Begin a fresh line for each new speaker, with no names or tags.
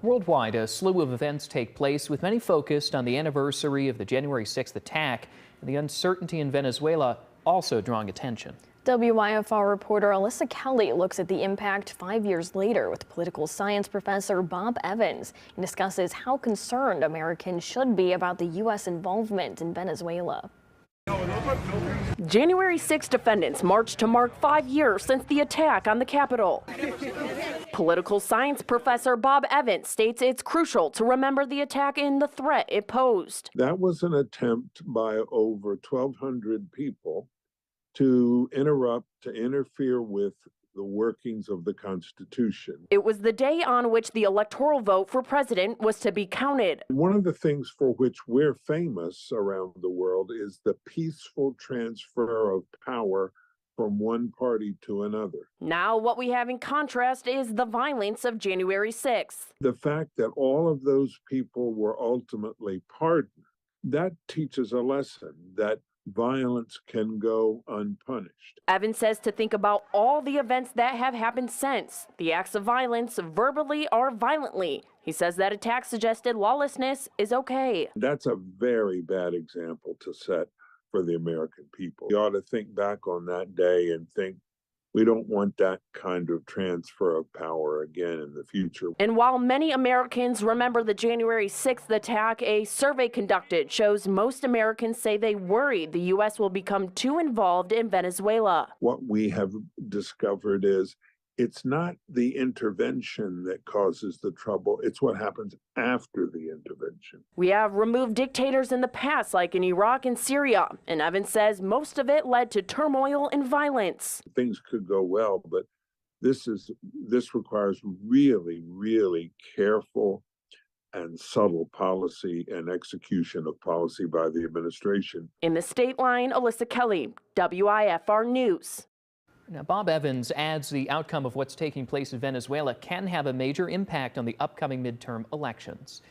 Worldwide, a slew of events take place, with many focused on the anniversary of the January 6th attack, and the uncertainty in Venezuela also drawing attention.
WIFR reporter Alyssa Kelly looks at the impact 5 years later with political science professor Bob Evans and discusses how concerned Americans should be about the U.S. involvement in Venezuela.
January 6 defendants marched to mark 5 years since the attack on the Capitol. Political science professor Bob Evans states it's crucial to remember the attack and the threat it posed.
That was an attempt by over 1,200 people to interfere with the workings of the Constitution.
It was the day on which the electoral vote for president was to be counted.
One of the things for which we're famous around the world is the peaceful transfer of power from one party to another.
Now what we have in contrast is the violence of January 6th.
The fact that all of those people were ultimately pardoned, that teaches a lesson that violence can go unpunished.
Evans says to think about all the events that have happened since. The acts of violence, verbally or violently. He says that attack suggested lawlessness is okay.
That's a very bad example to set for the American people. You ought to think back on that day and think, we don't want that kind of transfer of power again in the future.
And while many Americans remember the January 6th attack, a survey conducted shows most Americans say they worry the U.S. will become too involved in Venezuela.
What we have discovered is it's not the intervention that causes the trouble, it's what happens after the intervention.
We have removed dictators in the past, like in Iraq and Syria, and Evans says most of it led to turmoil and violence.
Things could go well, but this requires really, really careful and subtle policy and execution of policy by the administration.
In the state line, Alyssa Kelly, WIFR News.
Now, Bob Evans adds the outcome of what's taking place in Venezuela can have a major impact on the upcoming midterm elections.